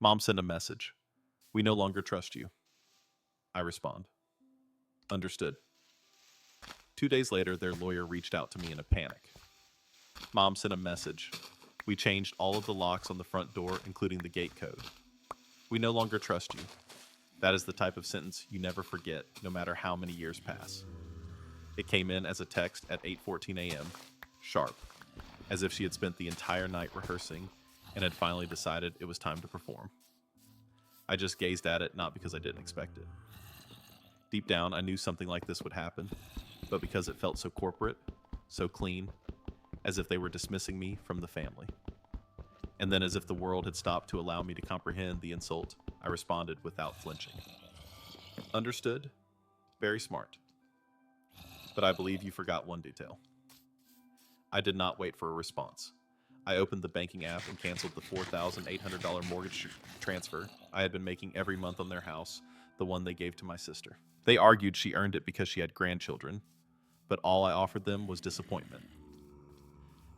Mom sent a message. We no longer trust you. I respond. Understood. 2 days later, their lawyer reached out to me in a panic. Mom sent a message. We changed all of the locks on the front door, including the gate code. We no longer trust you. That is the type of sentence you never forget, no matter how many years pass. It came in as a text at 8:14 a.m., sharp, as if she had spent the entire night rehearsing and had finally decided it was time to perform. I just gazed at it, not because I didn't expect it. Deep down, I knew something like this would happen, but because it felt so corporate, so clean, as if they were dismissing me from the family. And then, as if the world had stopped to allow me to comprehend the insult, I responded without flinching. Understood? Very smart. But I believe you forgot one detail. I did not wait for a response. I opened the banking app and canceled the $4,800 mortgage transfer I had been making every month on their house, the one they gave to my sister. They argued she earned it because she had grandchildren, but all I offered them was disappointment.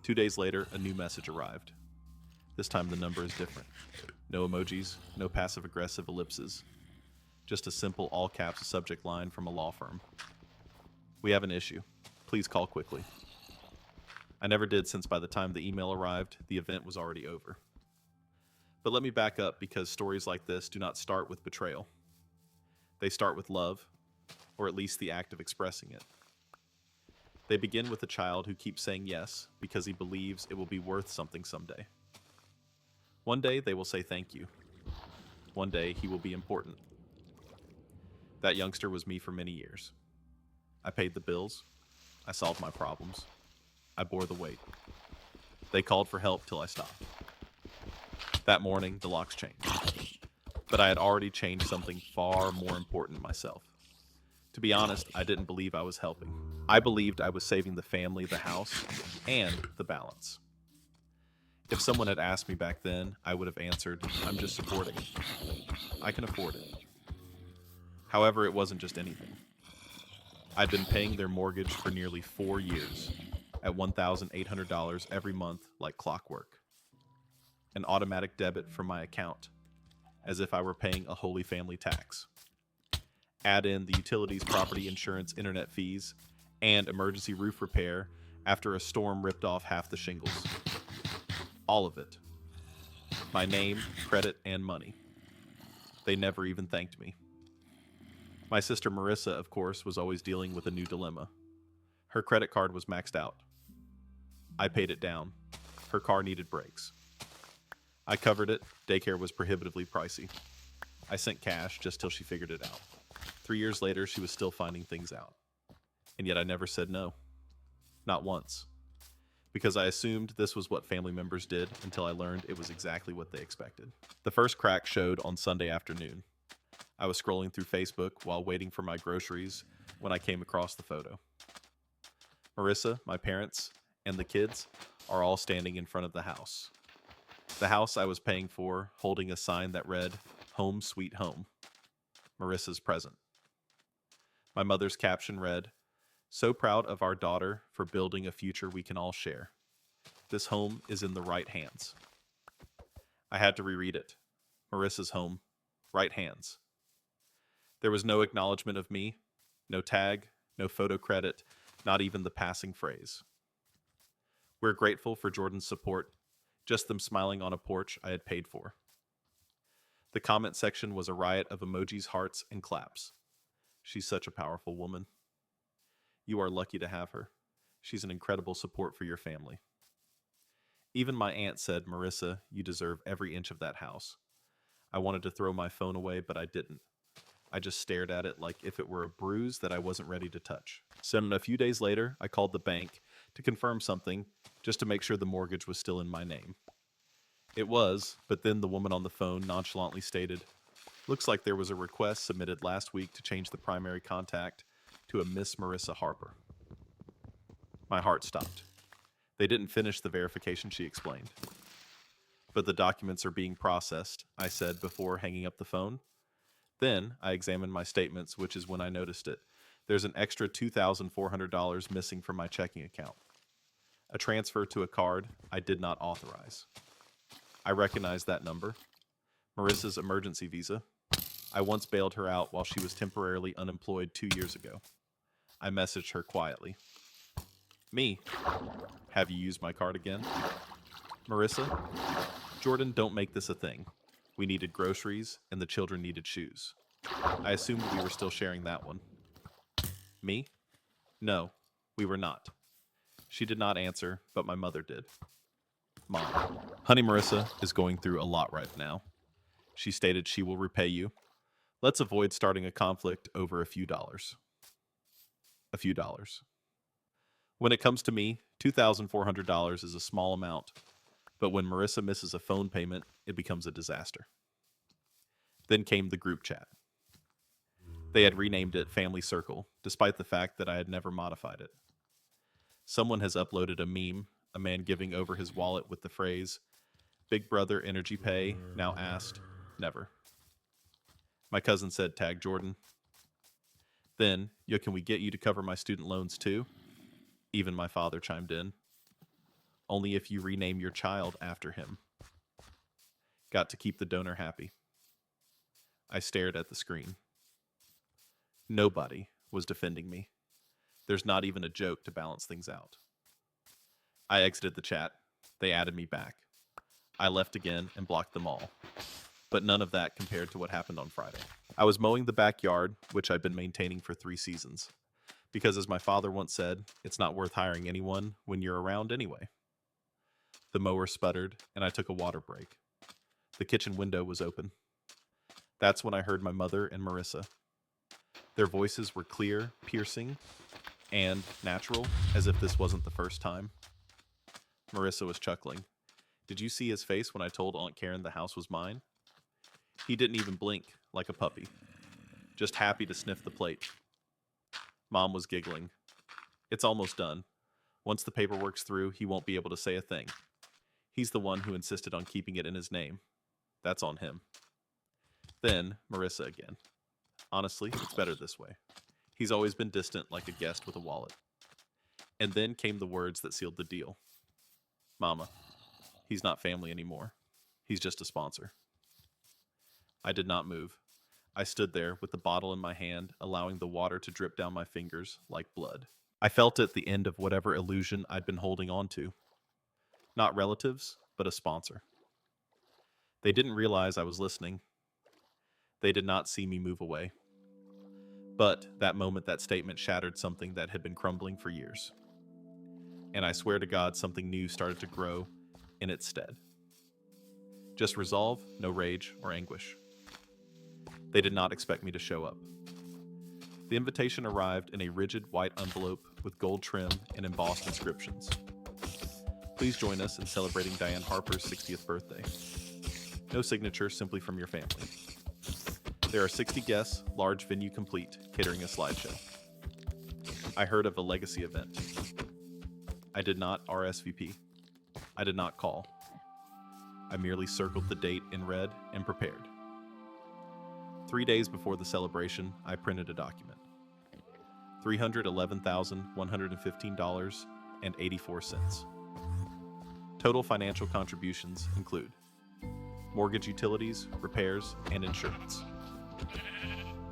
2 days later, a new message arrived. This time the number is different. No emojis, no passive-aggressive ellipses. Just a simple all-caps subject line from a law firm. We have an issue. Please call quickly. I never did, since by the time the email arrived, the event was already over. But let me back up, because stories like this do not start with betrayal. They start with love, or at least the act of expressing it. They begin with a child who keeps saying yes because he believes it will be worth something someday. One day they will say thank you. One day he will be important. That youngster was me for many years. I paid the bills. I solved my problems. I bore the weight. They called for help till I stopped. That morning, the locks changed. But I had already changed something far more important myself. To be honest, I didn't believe I was helping. I believed I was saving the family, the house, and the balance. If someone had asked me back then, I would have answered, I'm just supporting. I can afford it. However, it wasn't just anything. I'd been paying their mortgage for nearly 4 years, at $1,800 every month like clockwork. An automatic debit from my account, as if I were paying a holy family tax. Add in the utilities, property insurance, internet fees, and emergency roof repair after a storm ripped off half the shingles. All of it. My name, credit, and money. They never even thanked me. My sister Marissa, of course, was always dealing with a new dilemma. Her credit card was maxed out. I paid it down. Her car needed brakes. I covered it. Daycare was prohibitively pricey. I sent cash just till she figured it out. 3 years later, she was still finding things out. And yet I never said no. Not once. Because I assumed this was what family members did, until I learned it was exactly what they expected. The first crack showed on Sunday afternoon. I was scrolling through Facebook while waiting for my groceries when I came across the photo. Marissa, my parents, and the kids are all standing in front of the house. The house I was paying for, holding a sign that read, Home Sweet Home. Marissa's present. My mother's caption read, So proud of our daughter for building a future we can all share. This home is in the right hands. I had to reread it. Marissa's home, right hands. There was no acknowledgement of me, no tag, no photo credit, not even the passing phrase. We're grateful for Jordan's support, just them smiling on a porch I had paid for. The comment section was a riot of emojis, hearts, and claps. She's such a powerful woman. You are lucky to have her. She's an incredible support for your family. Even my aunt said, Marissa, you deserve every inch of that house. I wanted to throw my phone away, but I didn't. I just stared at it like if it were a bruise that I wasn't ready to touch. So a few days later, I called the bank to confirm something, just to make sure the mortgage was still in my name. It was, but then the woman on the phone nonchalantly stated, Looks like there was a request submitted last week to change the primary contact to a Miss Marissa Harper. My heart stopped. They didn't finish the verification, she explained. But the documents are being processed, I said before hanging up the phone. Then I examined my statements, which is when I noticed it. There's an extra $2,400 missing from my checking account. A transfer to a card I did not authorize. I recognized that number. Marissa's emergency visa. I once bailed her out while she was temporarily unemployed 2 years ago. I messaged her quietly. Me. Have you used my card again? Marissa. Jordan, don't make this a thing. We needed groceries, and the children needed shoes. I assumed we were still sharing that one. Me? No, we were not. She did not answer, but my mother did. Mom. Honey, Marissa is going through a lot right now. She stated she will repay you. Let's avoid starting a conflict over a few dollars. A few dollars. When it comes to me, $2,400 is a small amount, but when Marissa misses a phone payment, it becomes a disaster. Then came the group chat. They had renamed it Family Circle, despite the fact that I had never modified it. Someone has uploaded a meme, a man giving over his wallet with the phrase, "Big Brother Energy Pay, now asked, never." My cousin said, "Tag Jordan." Then, "Yo, can we get you to cover my student loans too?" Even my father chimed in. "Only if you rename your child after him." Got to keep the donor happy. I stared at the screen. Nobody was defending me. There's not even a joke to balance things out. I exited the chat. They added me back. I left again and blocked them all. But none of that compared to what happened on Friday. I was mowing the backyard, which I've been maintaining for 3 seasons. Because as my father once said, it's not worth hiring anyone when you're around anyway. The mower sputtered, and I took a water break. The kitchen window was open. That's when I heard my mother and Marissa. Their voices were clear, piercing, and natural, as if this wasn't the first time. Marissa was chuckling. "Did you see his face when I told Aunt Karen the house was mine? He didn't even blink, like a puppy. Just happy to sniff the plate." Mom was giggling. "It's almost done. Once the paperwork's through, he won't be able to say a thing. He's the one who insisted on keeping it in his name. That's on him." Then, Marissa again. "Honestly, it's better this way. He's always been distant like a guest with a wallet." And then came the words that sealed the deal. "Mama, he's not family anymore. He's just a sponsor." I did not move. I stood there with the bottle in my hand, allowing the water to drip down my fingers like blood. I felt at the end of whatever illusion I'd been holding on to. Not relatives, but a sponsor. They didn't realize I was listening. They did not see me move away. But that moment, that statement shattered something that had been crumbling for years. And I swear to God, something new started to grow in its stead. Just resolve, no rage or anguish. They did not expect me to show up. The invitation arrived in a rigid white envelope with gold trim and embossed inscriptions. "Please join us in celebrating Diane Harper's 60th birthday." No signature, simply from your family. There are 60 guests, large venue complete, catering a slideshow. I heard of a legacy event. I did not RSVP. I did not call. I merely circled the date in red and prepared. 3 days before the celebration, I printed a document. $311,115.84. Total financial contributions include mortgage, utilities, repairs, and insurance.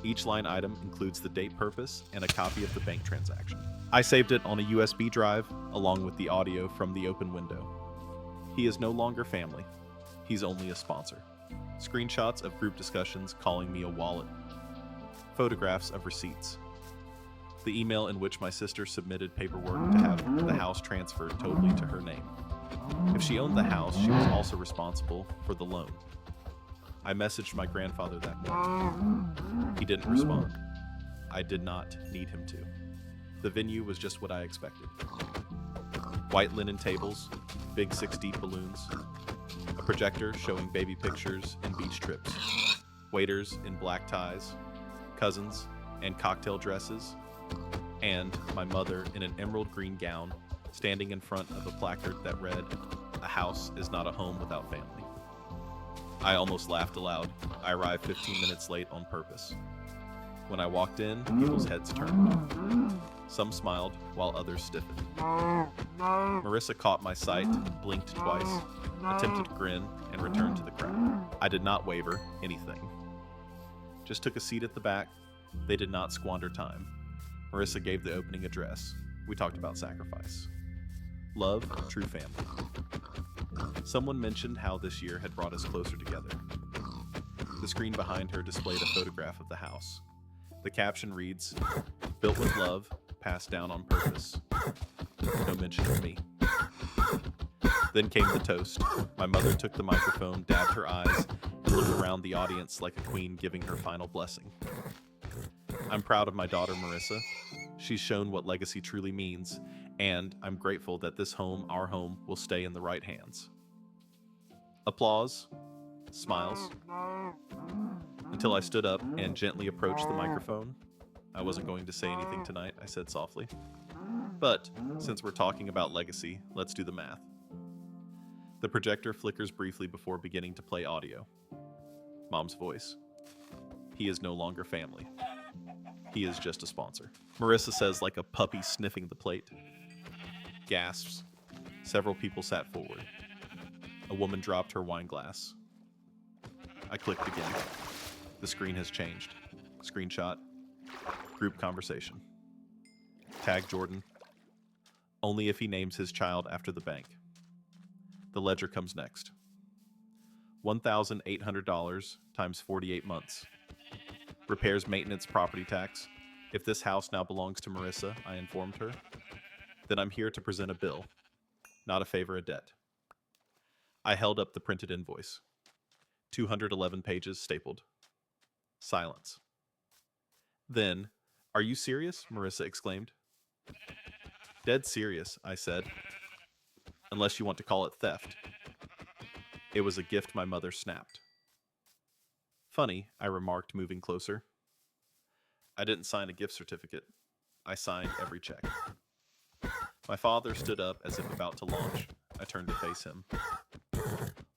Each line item includes the date, purpose, and a copy of the bank transaction. I saved it on a USB drive, along with the audio from the open window. He is no longer family. He's only a sponsor. Screenshots of group discussions calling me a wallet. Photographs of receipts. The email in which my sister submitted paperwork to have the house transferred totally to her name. If she owned the house, she was also responsible for the loan. I messaged my grandfather that morning. He didn't respond. I did not need him to. The venue was just what I expected. White linen tables, big 6-deep balloons, a projector showing baby pictures and beach trips, waiters in black ties, cousins and cocktail dresses, and my mother in an emerald green gown standing in front of a placard that read, "A house is not a home without family." I almost laughed aloud. I arrived 15 minutes late on purpose. When I walked in, people's heads turned. Some smiled, while others stiffened. Marissa caught my sight, blinked twice, attempted to grin, and returned to the crowd. I did not waver anything. Just took a seat at the back. They did not squander time. Marissa gave the opening address. We talked about sacrifice. Love, true family. Someone mentioned how this year had brought us closer together. The screen behind her displayed a photograph of the house. The caption reads, "Built with love, passed down on purpose." No mention of me. Then came the toast. My mother took the microphone, dabbed her eyes, and looked around the audience like a queen giving her final blessing. I'm proud of my daughter, Marissa. She's shown what legacy truly means, and I'm grateful that this home, our home, will stay in the right hands. Applause, smiles, until I stood up and gently approached the microphone. I wasn't going to say anything tonight, I said softly. But since we're talking about legacy, let's do the math. The projector flickers briefly before beginning to play audio. Mom's voice. He is no longer family. He is just a sponsor. Marissa says like a puppy sniffing the plate. Gasps. Several people sat forward. A woman dropped her wine glass. I clicked again. The screen has changed. Screenshot. Group conversation. Tag Jordan. Only if he names his child after the bank. The ledger comes next. $1,800 times 48 months. Repairs, maintenance, property tax. If this house now belongs to Marissa, I informed her, then I'm here to present a bill, not a favor, a debt. I held up the printed invoice. 211 pages stapled. Silence. Then, "Are you serious?" Marissa exclaimed. "Dead serious," I said. "Unless you want to call it theft." It was a gift my mother snapped. "Funny," I remarked, moving closer. "I didn't sign a gift certificate. I signed every check." My father stood up as if about to launch. I turned to face him.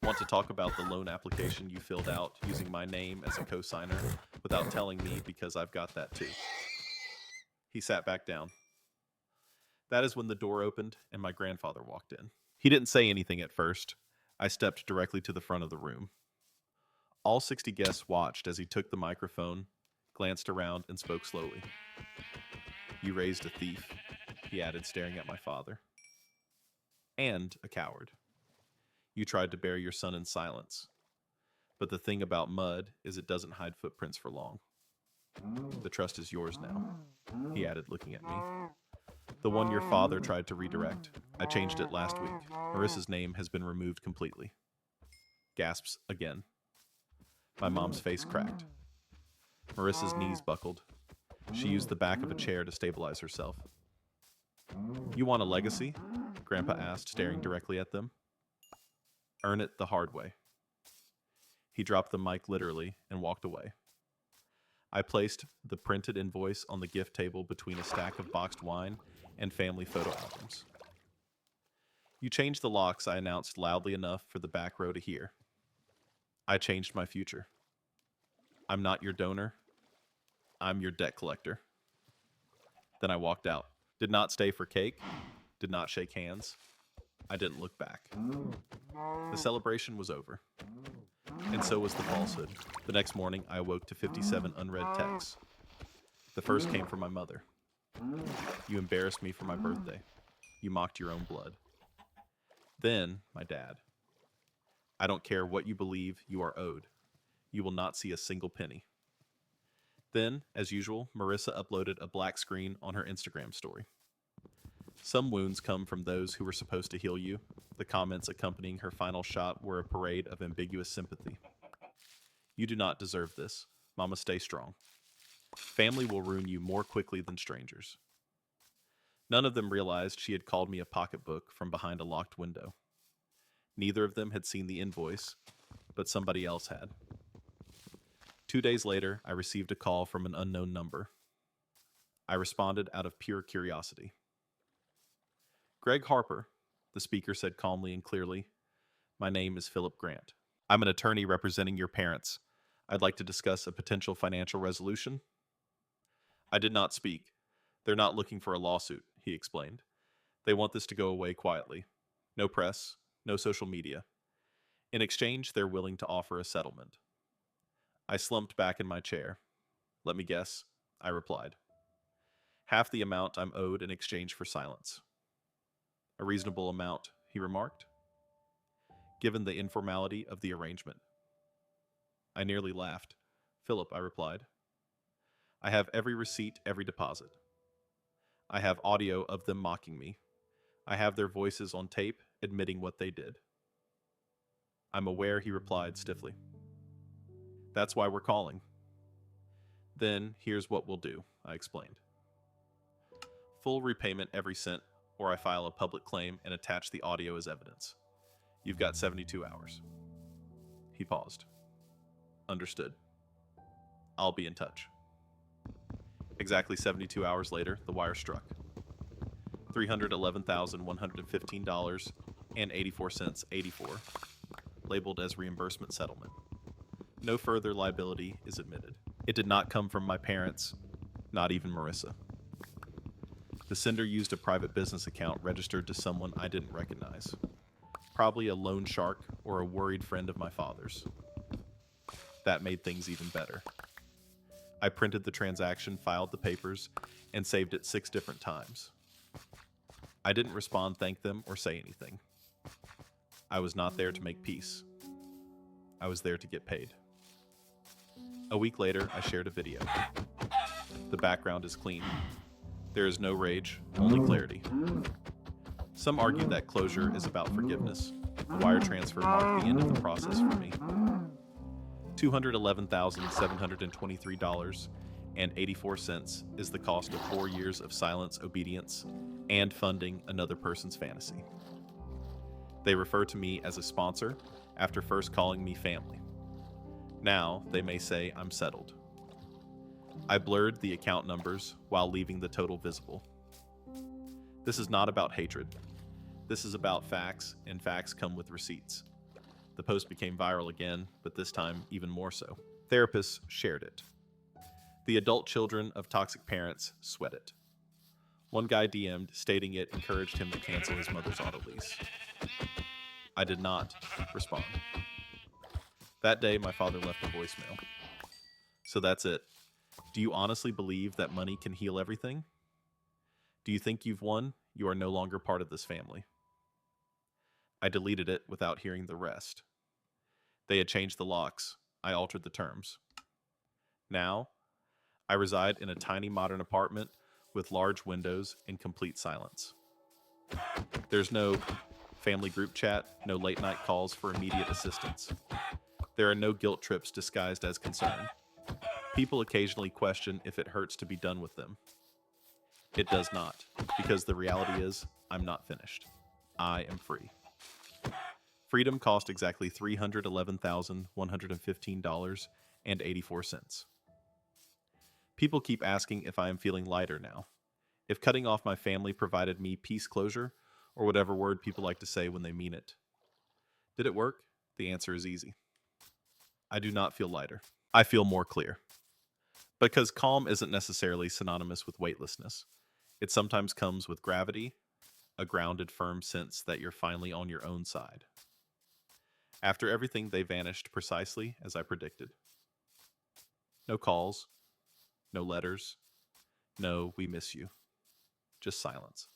"Want to talk about the loan application you filled out using my name as a co-signer without telling me because I've got that too?" He sat back down. That is when the door opened and my grandfather walked in. He didn't say anything at first. I stepped directly to the front of the room. All 60 guests watched as he took the microphone, glanced around, and spoke slowly. "You raised a thief," he added, staring at my father. "And a coward. You tried to bury your son in silence. But the thing about mud is it doesn't hide footprints for long. The trust is yours now," he added, looking at me. "The one your father tried to redirect. I changed it last week. Marissa's name has been removed completely." Gasps again. My mom's face cracked. Marissa's knees buckled. She used the back of a chair to stabilize herself. "You want a legacy?" Grandpa asked, staring directly at them. "Earn it the hard way." He dropped the mic literally and walked away. I placed the printed invoice on the gift table between a stack of boxed wine and family photo albums. "You changed the locks," I announced loudly enough for the back row to hear. "I changed my future. I'm not your donor. I'm your debt collector." Then I walked out. Did not stay for cake. Did not shake hands. I didn't look back. The celebration was over. And so was the falsehood. The next morning, I awoke to 57 unread texts. The first came from my mother. "You embarrassed me for my birthday. You mocked your own blood." Then, my dad. "I don't care what you believe, you are owed. You will not see a single penny." Then, as usual, Marissa uploaded a black screen on her Instagram story. "Some wounds come from those who were supposed to heal you." The comments accompanying her final shot were a parade of ambiguous sympathy. "You do not deserve this. Mama, stay strong. Family will ruin you more quickly than strangers." None of them realized she had called me a pocketbook from behind a locked window. Neither of them had seen the invoice, but somebody else had. 2 days later, I received a call from an unknown number. I responded out of pure curiosity. "Greg Harper," the speaker said calmly and clearly. "My name is Philip Grant. I'm an attorney representing your parents. I'd like to discuss a potential financial resolution." I did not speak. They're not looking for a lawsuit, he explained. They want this to go away quietly. No press, no social media. In exchange, they're willing to offer a settlement. I slumped back in my chair. Let me guess, I replied. Half the amount I'm owed in exchange for silence. A reasonable amount, he remarked, given the informality of the arrangement. I nearly laughed. Philip, I replied. I have every receipt, every deposit. I have audio of them mocking me. I have their voices on tape admitting what they did. I'm aware, he replied stiffly. That's why we're calling. Then here's what we'll do, I explained. Full repayment every cent, or I file a public claim and attach the audio as evidence. You've got 72 hours. He paused. Understood. I'll be in touch. Exactly 72 hours later, the wire struck. $311,115.84, labeled as reimbursement settlement. No further liability is admitted. It did not come from my parents, not even Marissa. The sender used a private business account registered to someone I didn't recognize. Probably a loan shark or a worried friend of my father's. That made things even better. I printed the transaction, filed the papers, and saved it 6 different times. I didn't respond, thank them, or say anything. I was not there to make peace. I was there to get paid. A week later, I shared a video. The background is clean. There is no rage, only clarity. Some argue that closure is about forgiveness. The wire transfer marked the end of the process for me. $211,723.84 is the cost of 4 years of silence, obedience, and funding another person's fantasy. They refer to me as a sponsor after first calling me family. Now they may say I'm settled. I blurred the account numbers while leaving the total visible. This is not about hatred. This is about facts, and facts come with receipts. The post became viral again, but this time even more so. Therapists shared it. The adult children of toxic parents sweat it. One guy DM'd stating it encouraged him to cancel his mother's auto lease. I did not respond. That day, my father left a voicemail. So that's it. Do you honestly believe that money can heal everything? Do you think you've won? You are no longer part of this family. I deleted it without hearing the rest. They had changed the locks. I altered the terms. Now, I reside in a tiny modern apartment with large windows and complete silence. There's no family group chat, no late night calls for immediate assistance. There are no guilt trips disguised as concern. People occasionally question if it hurts to be done with them. It does not, because the reality is, I'm not finished. I am free. Freedom cost exactly $311,115.84. People keep asking if I am feeling lighter now, if cutting off my family provided me peace closure, or whatever word people like to say when they mean it. Did it work? The answer is easy. I do not feel lighter. I feel more clear. Because calm isn't necessarily synonymous with weightlessness. It sometimes comes with gravity, a grounded, firm sense that you're finally on your own side. After everything, they vanished precisely as I predicted. No calls, no letters, no "we miss you." Just silence.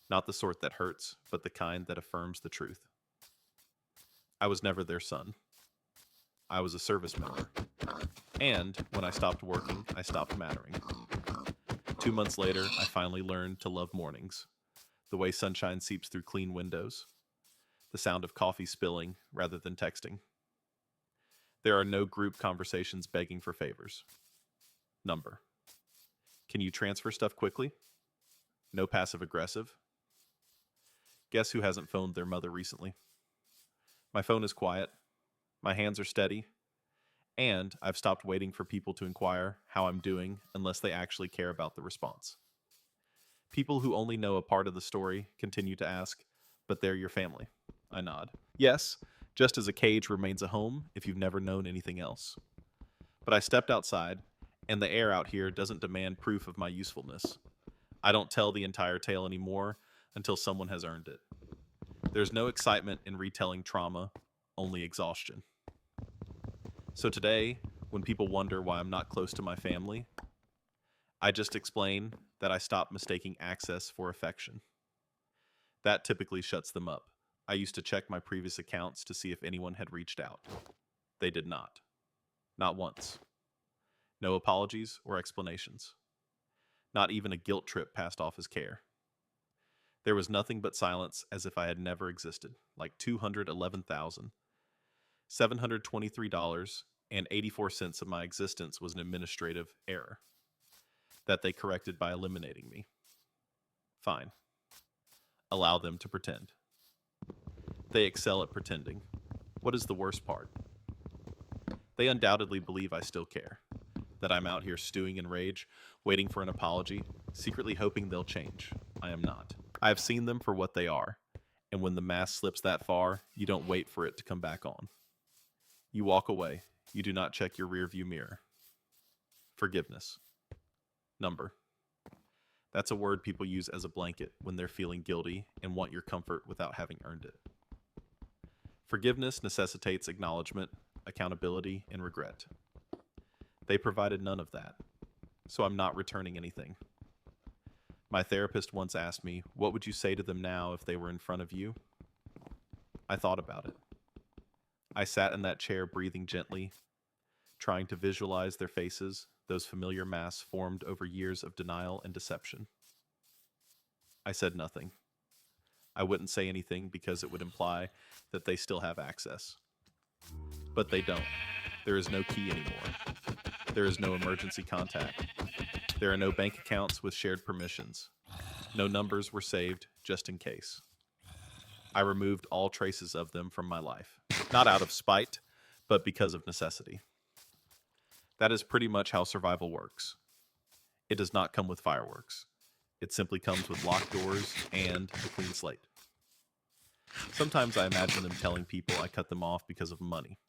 Not the sort that hurts, but the kind that affirms the truth. I was never their son. I was a service member. And when I stopped working, I stopped mattering. 2 months later, I finally learned to love mornings. The way sunshine seeps through clean windows. The sound of coffee spilling rather than texting. There are no group conversations begging for favors. Number. Can you transfer stuff quickly? No passive aggressive. Guess who hasn't phoned their mother recently? My phone is quiet. My hands are steady. And I've stopped waiting for people to inquire how I'm doing unless they actually care about the response. People who only know a part of the story continue to ask, but they're your family. I nod. Yes, just as a cage remains a home if you've never known anything else. But I stepped outside, And the air out here doesn't demand proof of my usefulness. I don't tell the entire tale anymore until someone has earned it. There's no excitement in retelling trauma, only exhaustion. So today, when people wonder why I'm not close to my family, I just explain that I stopped mistaking access for affection. That typically shuts them up. I used to check my previous accounts to see if anyone had reached out. They did not. Not once. No apologies or explanations. Not even a guilt trip passed off as care. There was nothing but silence, as if I had never existed, like $211,723.84 of my existence was an administrative error that they corrected by eliminating me. Fine. Allow them to pretend. They excel at pretending. What is the worst part? They undoubtedly believe I still care, that I'm out here stewing in rage, waiting for an apology, secretly hoping they'll change. I am not. I have seen them for what they are, and when the mask slips that far, you don't wait for it to come back on. You walk away. You do not check your rearview mirror. Forgiveness. Number. That's a word people use as a blanket when they're feeling guilty and want your comfort without having earned it. Forgiveness necessitates acknowledgement, accountability, and regret. They provided none of that, so I'm not returning anything. My therapist once asked me, what would you say to them now if they were in front of you? I thought about it. I sat in that chair breathing gently, trying to visualize their faces, those familiar masks formed over years of denial and deception. I said nothing. I wouldn't say anything because it would imply that they still have access. But they don't. There is no key anymore. There is no emergency contact. There are no bank accounts with shared permissions. No numbers were saved just in case. I removed all traces of them from my life, not out of spite, but because of necessity. That is pretty much how survival works. It does not come with fireworks. It simply comes with locked doors and a clean slate. Sometimes I imagine them telling people I cut them off because of money.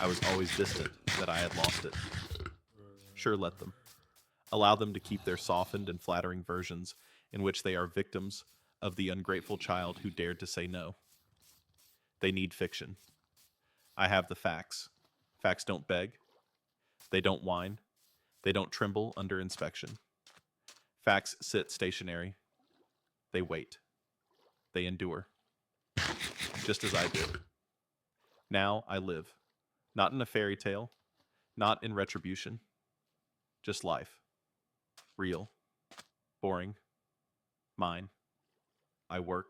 I was always distant, that I had lost it. Sure, let them. Allow them to keep their softened and flattering versions in which they are victims of the ungrateful child who dared to say no. They need fiction. I have the facts. Facts don't beg. They don't whine. They don't tremble under inspection. Facts sit stationary. They wait. They endure. Just as I did. Now I live. Not in a fairy tale. Not in retribution. Just life. Real. Boring. Mine. I work.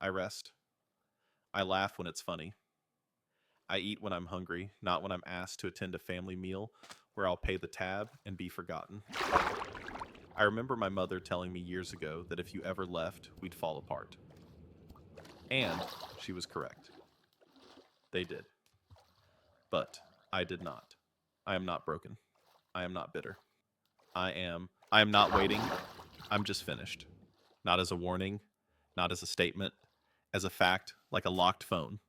I rest. I laugh when it's funny. I eat when I'm hungry, not when I'm asked to attend a family meal where I'll pay the tab and be forgotten. I remember my mother telling me years ago that if you ever left, we'd fall apart. And she was correct. They did. But I did not. I am not broken. I am not bitter. I am not waiting. I'm just finished. Not as a warning, not as a statement, as a fact, like a locked phone,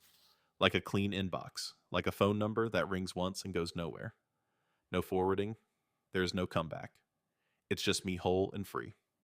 like a clean inbox, like a phone number that rings once and goes nowhere. No forwarding. There is no comeback. It's just me whole and free.